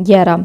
11।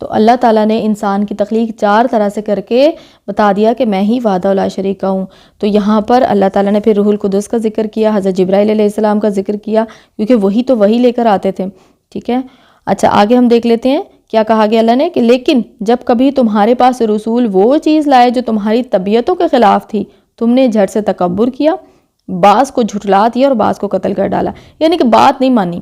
تو اللہ تعالیٰ نے انسان کی تخلیق 4 طرح سے کر کے بتا دیا کہ میں ہی وحدہ لا شریک کا ہوں۔ تو یہاں پر اللہ تعالیٰ نے پھر روح القدس کا ذکر کیا، حضرت جبرائیل علیہ السلام کا ذکر کیا، کیونکہ وہی تو وہی لے کر آتے تھے، ٹھیک ہے۔ اچھا آگے ہم دیکھ لیتے ہیں کیا کہا گیا اللہ نے کہ لیکن جب کبھی تمہارے پاس رسول وہ چیز لائے جو تمہاری طبیعتوں کے خلاف تھی، تم نے جھٹ سے تکبر کیا، بعض کو جھٹلا دیا اور بعض کو قتل کر ڈالا، یعنی کہ بات نہیں مانی۔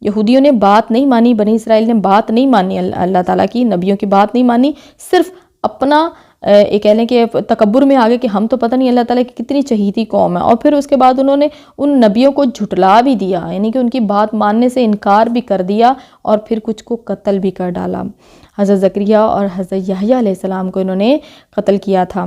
یہودیوں نے بات نہیں مانی، بنی اسرائیل نے بات نہیں مانی، اللہ تعالیٰ کی نبیوں کی بات نہیں مانی، صرف اپنا ایک کہہ لیں کہ تکبر میں آگے کہ ہم تو پتہ نہیں اللہ تعالیٰ کی کتنی چہیتی قوم ہے، اور پھر اس کے بعد انہوں نے ان نبیوں کو جھٹلا بھی دیا، یعنی کہ ان کی بات ماننے سے انکار بھی کر دیا اور پھر کچھ کو قتل بھی کر ڈالا۔ حضرت زکریا اور حضرت یحییٰ علیہ السلام کو انہوں نے قتل کیا تھا۔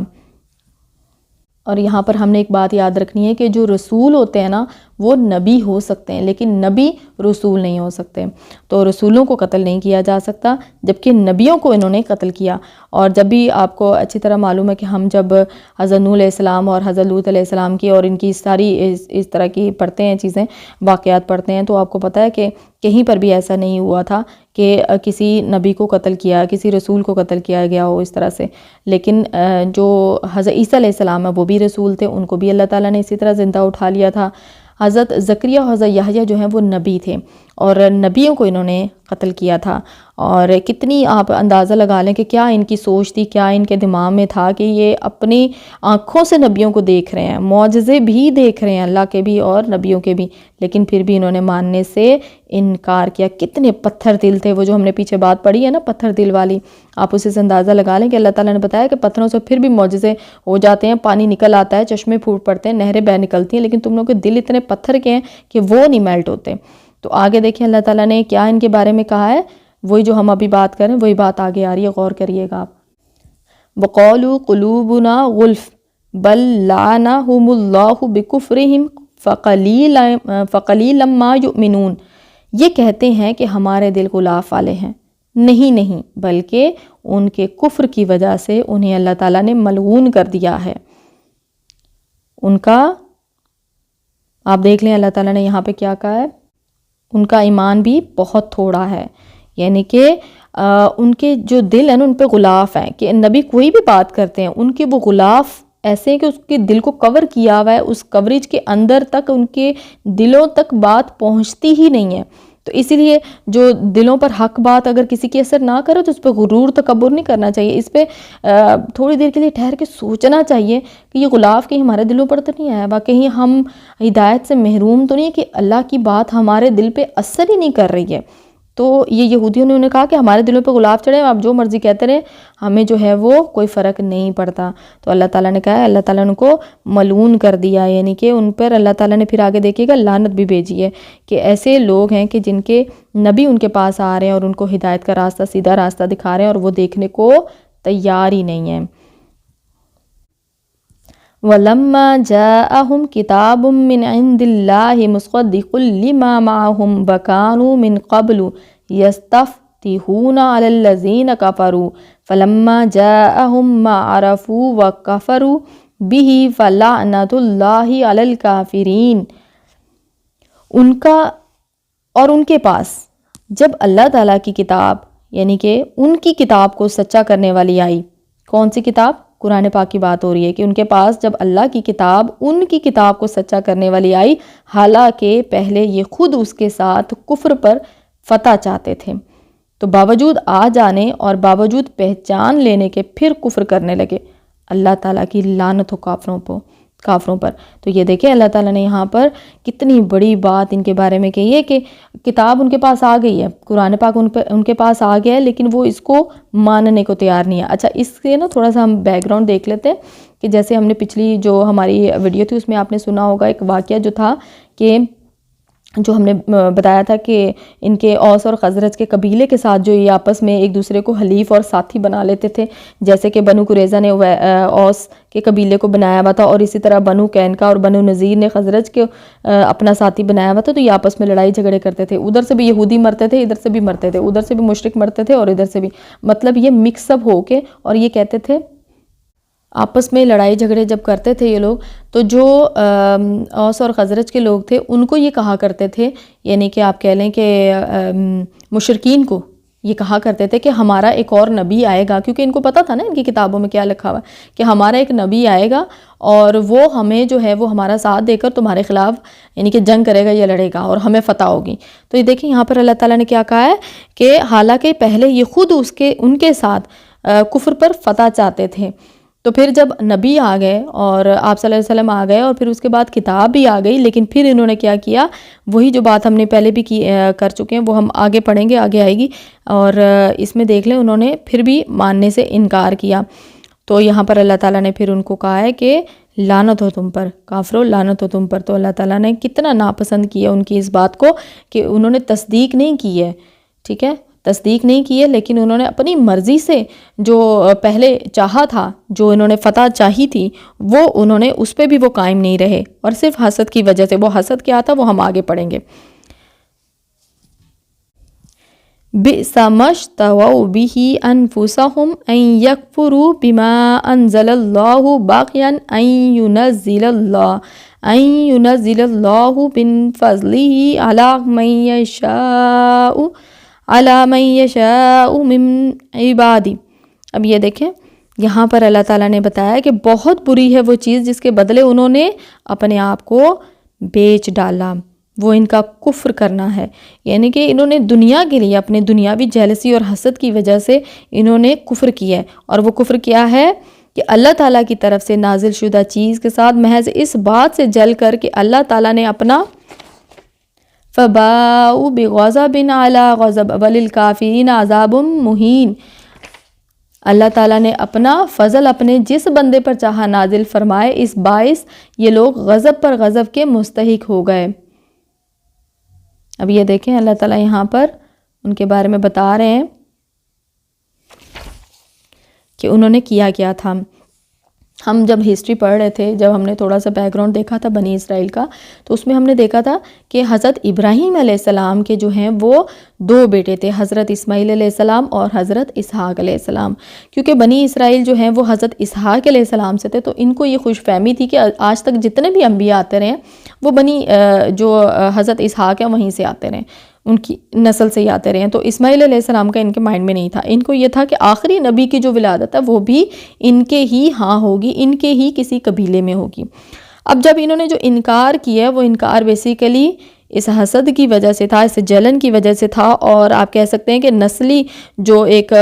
اور یہاں پر ہم نے ایک بات یاد رکھنی ہے کہ جو رسول ہوتے ہیں نا وہ نبی ہو سکتے ہیں لیکن نبی رسول نہیں ہو سکتے، تو رسولوں کو قتل نہیں کیا جا سکتا جبکہ نبیوں کو انہوں نے قتل کیا۔ اور جب بھی آپ کو اچھی طرح معلوم ہے کہ ہم جب حضرت نوح علیہ السلام اور حضرت لوط علیہ السلام کی اور ان کی ساری اس طرح کی پڑھتے ہیں چیزیں، واقعات پڑھتے ہیں، تو آپ کو پتہ ہے کہ کہیں پر بھی ایسا نہیں ہوا تھا کہ کسی نبی کو قتل کیا، کسی رسول کو قتل کیا گیا ہو اس طرح سے۔ لیکن جو حضرت عیسیٰ علیہ السلام ہے وہ بھی رسول تھے، ان کو بھی اللہ تعالیٰ نے اسی طرح زندہ اٹھا لیا تھا۔ حضرت زکریا اور حضرت یحییٰ جو ہیں وہ نبی تھے اور نبیوں کو انہوں نے قتل کیا تھا۔ اور کتنی آپ اندازہ لگا لیں کہ کیا ان کی سوچ تھی، کیا ان کے دماغ میں تھا کہ یہ اپنی آنکھوں سے نبیوں کو دیکھ رہے ہیں، معجزے بھی دیکھ رہے ہیں اللہ کے بھی اور نبیوں کے بھی، لیکن پھر بھی انہوں نے ماننے سے انکار کیا۔ کتنے پتھر دل تھے، وہ جو ہم نے پیچھے بات پڑھی ہے نا پتھر دل والی، آپ اسے سے اندازہ لگا لیں کہ اللہ تعالیٰ نے بتایا کہ پتھروں سے پھر بھی معجزے ہو جاتے ہیں، پانی نکل آتا ہے، چشمے پھوٹ پڑتے ہیں، نہریں بہہ نکلتی ہیں، لیکن تم لوگوں کے دل اتنے پتھر کے ہیں کہ وہ نہیں میلٹ ہوتے۔ تو آگے دیکھیں اللہ تعالیٰ نے کیا ان کے بارے میں کہا ہے، وہی جو ہم ابھی بات کریں وہی بات آگے آ رہی ہے، غور کریے گا آپ۔ وَقَالُوا قُلُوبُنَا غُلْفٌ بَل لَّعَنَهُمُ اللَّهُ بِكُفْرِهِمْ فَقَلِيلًا مَّا يُؤْمِنُونَ، یہ کہتے ہیں کہ ہمارے دل غلاف والے ہیں، نہیں بلکہ ان کے کفر کی وجہ سے انہیں اللہ تعالیٰ نے ملعون کر دیا ہے۔ ان کا آپ دیکھ لیں اللہ تعالیٰ نے یہاں پہ کیا کہا ہے، ان کا ایمان بھی بہت تھوڑا ہے، یعنی کہ ان کے جو دل ہیں نا ان پہ غلاف ہیں، کہ نبی کوئی بھی بات کرتے ہیں ان کے وہ غلاف ایسے ہیں کہ اس کے دل کو کور کیا ہوا ہے، اس کوریج کے اندر تک ان کے دلوں تک بات پہنچتی ہی نہیں ہے۔ تو اسی لیے جو دلوں پر حق بات اگر کسی کی اثر نہ کرے تو اس پہ غرور تکبر نہیں کرنا چاہیے، اس پہ تھوڑی دیر کے لیے ٹھہر کے سوچنا چاہیے کہ یہ غلاف کہیں ہمارے دلوں پر تو نہیں آیا با، کہیں ہم ہدایت سے محروم تو نہیں ہے کہ اللہ کی بات ہمارے دل پہ اثر ہی نہیں کر رہی ہے۔ تو یہ یہودیوں نے انہیں کہا کہ ہمارے دلوں پہ غلاف چڑھے، آپ جو مرضی کہتے رہے، ہمیں جو ہے وہ کوئی فرق نہیں پڑتا۔ تو اللہ تعالیٰ نے کہا ہے اللہ تعالیٰ نے ان کو ملعون کر دیا، یعنی کہ ان پر اللہ تعالیٰ نے پھر آگے دیکھیے گا لعنت بھی بھیجی ہے کہ ایسے لوگ ہیں کہ جن کے نبی ان کے پاس آ رہے ہیں اور ان کو ہدایت کا راستہ، سیدھا راستہ دکھا رہے ہیں اور وہ دیکھنے کو تیار ہی نہیں ہیں۔ وَلَمَّا جَاءَهُمْ كِتَابٌ مِّنْ عِندِ اللَّهِ مُصَدِّقٌ لِّمَا مَعَهُمْ وَكَانُوا مِنْ قَبْلُ يَسْتَفْتِحُونَ عَلَى الَّذِينَ كَفَرُوا فَلَمَّا جَاءَهُمْ مَا عَرَفُوا وَكَفَرُوا بِهِ فَلَعْنَةُ اللَّهِ عَلَى الْكَافِرِينَ۔ ان کا اور ان کے پاس جب اللہ تعالیٰ کی کتاب یعنی کہ ان کی کتاب کو سچا کرنے والی آئی، کون سی کتاب؟ قرآن پاک کی بات ہو رہی ہے کہ ان کے پاس جب اللہ کی کتاب ان کی کتاب کو سچا کرنے والی آئی، حالانکہ پہلے یہ خود اس کے ساتھ کفر پر فتح چاہتے تھے، تو باوجود آ جانے اور باوجود پہچان لینے کے پھر کفر کرنے لگے۔ اللہ تعالیٰ کی لعنت ہو کافروں پر۔ تو یہ دیکھیں اللہ تعالیٰ نے یہاں پر کتنی بڑی بات ان کے بارے میں کہی ہے کہ کتاب ان کے پاس آ گئی ہے، قرآن پاک ان کے پاس آ گیا ہے، لیکن وہ اس کو ماننے کو تیار نہیں ہے۔ اچھا اس سے نا تھوڑا سا ہم بیک گراؤنڈ دیکھ لیتے ہیں کہ جیسے ہم نے پچھلی جو ہماری ویڈیو تھی اس میں آپ نے سنا ہوگا ایک واقعہ جو تھا کہ جو ہم نے بتایا تھا کہ ان کے اوس اور خزرج کے قبیلے کے ساتھ جو یہ آپس میں ایک دوسرے کو حلیف اور ساتھی بنا لیتے تھے، جیسے کہ بنو قریظہ نے اوس کے قبیلے کو بنایا ہوا تھا اور اسی طرح بنو قینقاع اور بنو نذیر نے خزرج کے اپنا ساتھی بنایا ہوا تھا، تو یہ آپس میں لڑائی جھگڑے کرتے تھے، ادھر سے بھی یہودی مرتے تھے، ادھر سے بھی مرتے تھے، ادھر سے بھی مشرک مرتے تھے اور ادھر سے بھی، مطلب یہ مکس اپ ہو کے، اور یہ کہتے تھے آپس میں لڑائی جھگڑے جب کرتے تھے یہ لوگ، تو جو اوس اور خزرج کے لوگ تھے ان کو یہ کہا کرتے تھے، یعنی کہ آپ کہہ لیں کہ مشرکین کو یہ کہا کرتے تھے کہ ہمارا ایک اور نبی آئے گا، کیونکہ ان کو پتہ تھا نا ان کی کتابوں میں کیا لکھا ہوا ہے کہ ہمارا ایک نبی آئے گا اور وہ ہمیں جو ہے وہ ہمارا ساتھ دے کر تمہارے خلاف یعنی کہ جنگ کرے گا یا لڑے گا اور ہمیں فتح ہوگی۔ تو یہ دیکھیں یہاں پر اللہ تعالیٰ نے کیا کہا ہے کہ حالانکہ پہلے یہ خود ان کے ساتھ کفر پر فتح چاہتے تھے، تو پھر جب نبی آ گئے اور آپ صلی اللہ علیہ وسلم آ گئے اور پھر اس کے بعد کتاب بھی آ گئی، لیکن پھر انہوں نے کیا کیا، وہی جو بات ہم نے پہلے بھی کر چکے ہیں وہ ہم آگے پڑھیں گے، آگے آئے گی، اور اس میں دیکھ لیں انہوں نے پھر بھی ماننے سے انکار کیا۔ تو یہاں پر اللہ تعالیٰ نے پھر ان کو کہا ہے کہ لعنت ہو تم پر، کافرو لعنت ہو تم پر۔ تو اللہ تعالیٰ نے کتنا ناپسند کیا ان کی اس بات کو کہ انہوں نے تصدیق نہیں کی ہے، ٹھیک ہے، تصدیق نہیں کی ہے، لیکن انہوں نے اپنی مرضی سے جو پہلے چاہا تھا، جو انہوں نے فتح چاہی تھی، وہ انہوں نے اس پہ بھی وہ قائم نہیں رہے، اور صرف حسد کی وجہ سے۔ وہ حسد کیا تھا وہ ہم آگے پڑھیں گے۔ بئس ما اشتروا به انفسهم ان يكفروا بما انزل الله باغيا ان ينزل الله من فضله على من يشاء من عباده۔ اب یہ دیکھیں یہاں پر اللہ تعالیٰ نے بتایا کہ بہت بری ہے وہ چیز جس کے بدلے انہوں نے اپنے آپ کو بیچ ڈالا، وہ ان کا کفر کرنا ہے، یعنی کہ انہوں نے دنیا کے لیے اپنے دنیاوی جیلسی اور حسد کی وجہ سے انہوں نے کفر کیا ہے۔ اور وہ کفر کیا ہے کہ اللہ تعالیٰ کی طرف سے نازل شدہ چیز کے ساتھ محض اس بات سے جل کر کہ اللہ تعالیٰ نے اپنا فَبَاءُوا بِغَضَبٍ عَلَىٰ غَضَبٍ وَلِلْكَافِرِينَ عَذَابٌ مُّہِینٌ۔ اللہ تعالیٰ نے اپنا فضل اپنے جس بندے پر چاہا نازل فرمائے، اس باعث یہ لوگ غضب پر غضب کے مستحق ہو گئے۔ اب یہ دیکھیں اللہ تعالیٰ یہاں پر ان کے بارے میں بتا رہے ہیں کہ انہوں نے کیا کیا تھا۔ ہم جب ہسٹری پڑھ رہے تھے، جب ہم نے تھوڑا سا بیک گراؤنڈ دیکھا تھا بنی اسرائیل کا، تو اس میں ہم نے دیکھا تھا کہ حضرت ابراہیم علیہ السلام کے جو ہیں وہ دو بیٹے تھے، حضرت اسماعیل علیہ السلام اور حضرت اسحاق علیہ السلام۔ کیونکہ بنی اسرائیل جو ہیں وہ حضرت اسحاق علیہ السلام سے تھے، تو ان کو یہ خوش فہمی تھی کہ آج تک جتنے بھی انبیاء آتے رہے وہ جو حضرت اسحاق ہیں وہیں سے آتے رہے، ان کی نسل سے ہی آتے رہے ہیں۔ تو اسماعیل علیہ السلام کا ان کے مائنڈ میں نہیں تھا، ان کو یہ تھا کہ آخری نبی کی جو ولادت ہے وہ بھی ان کے ہی ہاں ہوگی، ان کے ہی کسی قبیلے میں ہوگی۔ اب جب انہوں نے جو انکار کیا ہے وہ انکار بیسیکلی اس حسد کی وجہ سے تھا، اس جلن کی وجہ سے تھا، اور آپ کہہ سکتے ہیں کہ نسلی جو ایک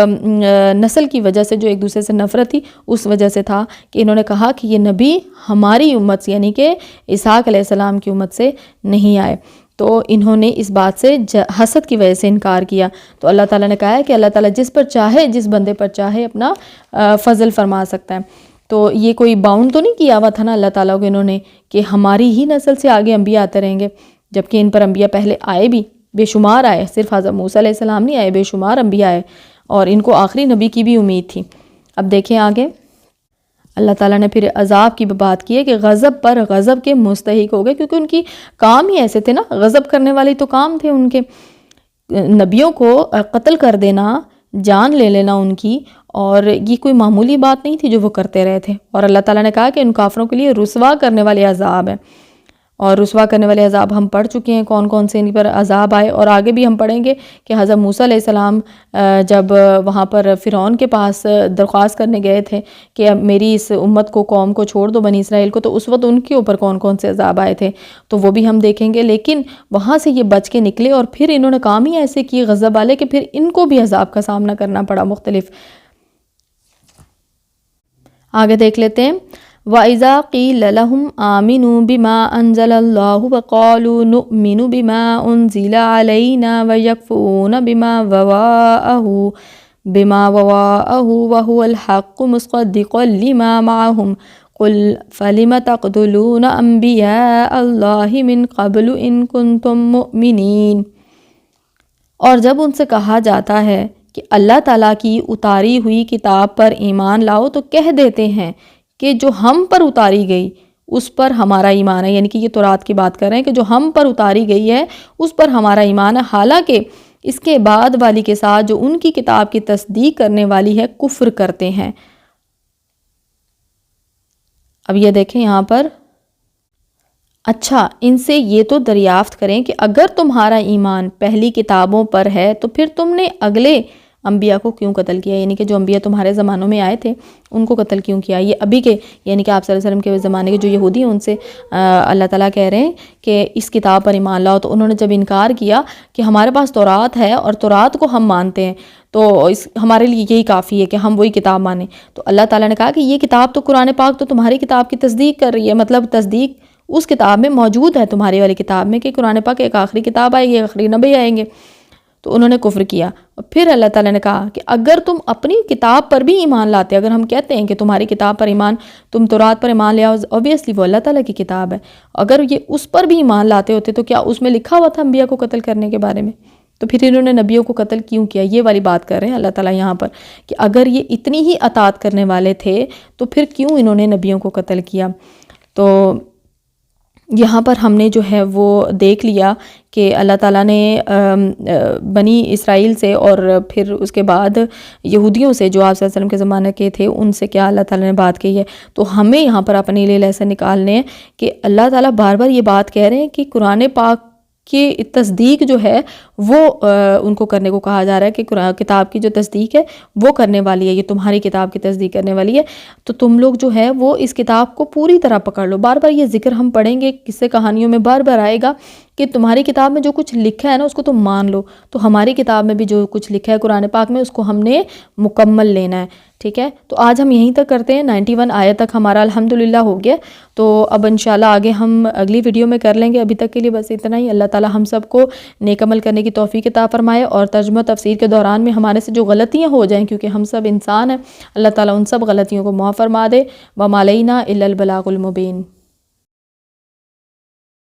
نسل کی وجہ سے جو ایک دوسرے سے نفرت تھی اس وجہ سے تھا کہ انہوں نے کہا کہ یہ نبی ہماری امت سے یعنی کہ اسحاق علیہ السلام کی امت سے نہیں آئے، تو انہوں نے اس بات سے حسد کی وجہ سے انکار کیا۔ تو اللہ تعالیٰ نے کہا ہے کہ اللہ تعالیٰ جس پر چاہے، جس بندے پر چاہے اپنا فضل فرما سکتا ہے۔ تو یہ کوئی باؤنڈ تو نہیں کیا ہوا تھا نا اللہ تعالیٰ کو انہوں نے کہ ہماری ہی نسل سے آگے انبیاء آتے رہیں گے، جبکہ ان پر انبیاء پہلے آئے بھی، بے شمار آئے، صرف حضرت موسیٰ علیہ السلام نہیں آئے، بے شمار انبیاء آئے، اور ان کو آخری نبی کی بھی امید تھی۔ اب دیکھیں آگے اللہ تعالیٰ نے پھر عذاب کی بات کی ہے کہ غضب پر غضب کے مستحق ہو گئے، کیونکہ ان کی کام ہی ایسے تھے نا، غضب کرنے والے تو کام تھے ان کے، نبیوں کو قتل کر دینا، جان لے لینا ان کی، اور یہ کوئی معمولی بات نہیں تھی جو وہ کرتے رہے تھے۔ اور اللہ تعالیٰ نے کہا کہ ان کافروں کے لیے رسوا کرنے والے عذاب ہیں، اور رسوا کرنے والے عذاب ہم پڑھ چکے ہیں کون کون سے ان پر عذاب آئے، اور آگے بھی ہم پڑھیں گے کہ حضرت موسیٰ علیہ السلام جب وہاں پر فرعون کے پاس درخواست کرنے گئے تھے کہ میری اس امت کو، قوم کو چھوڑ دو، بنی اسرائیل کو، تو اس وقت ان کے اوپر کون کون سے عذاب آئے تھے تو وہ بھی ہم دیکھیں گے۔ لیکن وہاں سے یہ بچ کے نکلے، اور پھر انہوں نے کام ہی ایسے کیے غضب والے کہ پھر ان کو بھی عذاب کا سامنا کرنا پڑا مختلف۔ آگے دیکھ لیتے ہیں وَإِذَا قِيلَ لَهُمْ آمِنُوا بِمَا أَنزَلَ اللَّهُ وَقَالُوا نُؤْمِنُ بِمَا أُنزِلَ عَلَيْنَا وَيَكْفُرُونَ بِمَا وَرَاءَهُ وَهُوَ الْحَقُّ مُصَدِّقًا لِمَا مَعَهُمْ قُلْ فَلِمَ تَقْتُلُونَ أَنْبِيَاءَ اللَّهِ مِنْ قَبْلُ إِن كُنتُم مُؤْمِنِينَ۔ اور جب ان سے کہا جاتا ہے کہ اللہ تعالیٰ کی اتاری ہوئی کتاب پر ایمان لاؤ، تو کہہ دیتے ہیں کہ جو ہم پر اتاری گئی اس پر ہمارا ایمان ہے، یعنی کہ یہ تورات کی بات کر رہے ہیں کہ جو ہم پر اتاری گئی ہے اس پر ہمارا ایمان ہے، حالانکہ اس کے بعد والی کے ساتھ جو ان کی کتاب کی تصدیق کرنے والی ہے کفر کرتے ہیں۔ اب یہ دیکھیں یہاں پر اچھا ان سے یہ تو دریافت کریں کہ اگر تمہارا ایمان پہلی کتابوں پر ہے تو پھر تم نے اگلے انبیاء کو کیوں قتل کیا، یعنی کہ جو انبیاء تمہارے زمانوں میں آئے تھے ان کو قتل کیوں کیا؟ یہ ابھی کے یعنی کہ آپ صلی اللہ علیہ وسلم کے زمانے کے جو یہودی ہیں ان سے اللہ تعالیٰ کہہ رہے ہیں کہ اس کتاب پر ایمان لاؤ، تو انہوں نے جب انکار کیا کہ ہمارے پاس تورات ہے اور تورات کو ہم مانتے ہیں تو ہمارے لیے یہی کافی ہے کہ ہم وہی کتاب مانیں، تو اللہ تعالیٰ نے کہا کہ یہ کتاب تو قرآن پاک تو تمہاری کتاب کی تصدیق کر رہی ہے، مطلب تصدیق اس کتاب میں موجود ہے تمہاری والی کتاب میں کہ قرآن پاک ایک آخری کتاب آئے گی، ایک آخری نبی آئیں گے، تو انہوں نے کفر کیا۔ اور پھر اللہ تعالیٰ نے کہا کہ اگر تم اپنی کتاب پر بھی ایمان لاتے، اگر ہم کہتے ہیں کہ تمہاری کتاب پر ایمان، تم تورات پر ایمان لے آؤ، اوبیسلی وہ اللہ تعالیٰ کی کتاب ہے، اگر یہ اس پر بھی ایمان لاتے ہوتے تو کیا اس میں لکھا ہوا تھا انبیاء کو قتل کرنے کے بارے میں؟ تو پھر انہوں نے نبیوں کو قتل کیوں کیا؟ یہ والی بات کر رہے ہیں اللہ تعالیٰ یہاں پر کہ اگر یہ اتنی ہی اطاعت کرنے والے تھے تو پھر کیوں انہوں نے نبیوں کو قتل کیا؟ تو یہاں پر ہم نے جو ہے وہ دیکھ لیا کہ اللہ تعالیٰ نے بنی اسرائیل سے اور پھر اس کے بعد یہودیوں سے جو آپ صلی اللہ علیہ وسلم کے زمانے کے تھے ان سے کیا اللہ تعالیٰ نے بات کی ہے، تو ہمیں یہاں پر اپنے لیے لیسن نکالنے ہیں کہ اللہ تعالیٰ بار بار یہ بات کہہ رہے ہیں کہ قرآن پاک کی تصدیق جو ہے وہ ان کو کرنے کو کہا جا رہا ہے کہ قرآن کتاب کی جو تصدیق ہے وہ کرنے والی ہے، یہ تمہاری کتاب کی تصدیق کرنے والی ہے، تو تم لوگ جو ہے وہ اس کتاب کو پوری طرح پکڑ لو۔ بار بار یہ ذکر ہم پڑھیں گے، قصے کہانیوں میں بار بار آئے گا کہ تمہاری کتاب میں جو کچھ لکھا ہے نا اس کو تم مان لو، تو ہماری کتاب میں بھی جو کچھ لکھا ہے قرآن پاک میں اس کو ہم نے مکمل لینا ہے، ٹھیک ہے؟ تو آج ہم یہیں تک کرتے ہیں، 91 آیت تک ہمارا الحمدللہ ہو گیا، تو اب انشاءاللہ آگے ہم اگلی ویڈیو میں کر لیں گے۔ ابھی تک کے لیے بس اتنا ہی۔ اللہ تعالیٰ ہم سب کو نیک عمل کرنے کی توفیق عطا فرمائے، اور ترجمہ تفسیر کے دوران میں ہمارے سے جو غلطیاں ہو جائیں، کیونکہ ہم سب انسان ہیں، اللہ تعالیٰ ان سب غلطیوں کو معاف فرما دے۔ وما علینا الا البلاغ المبین۔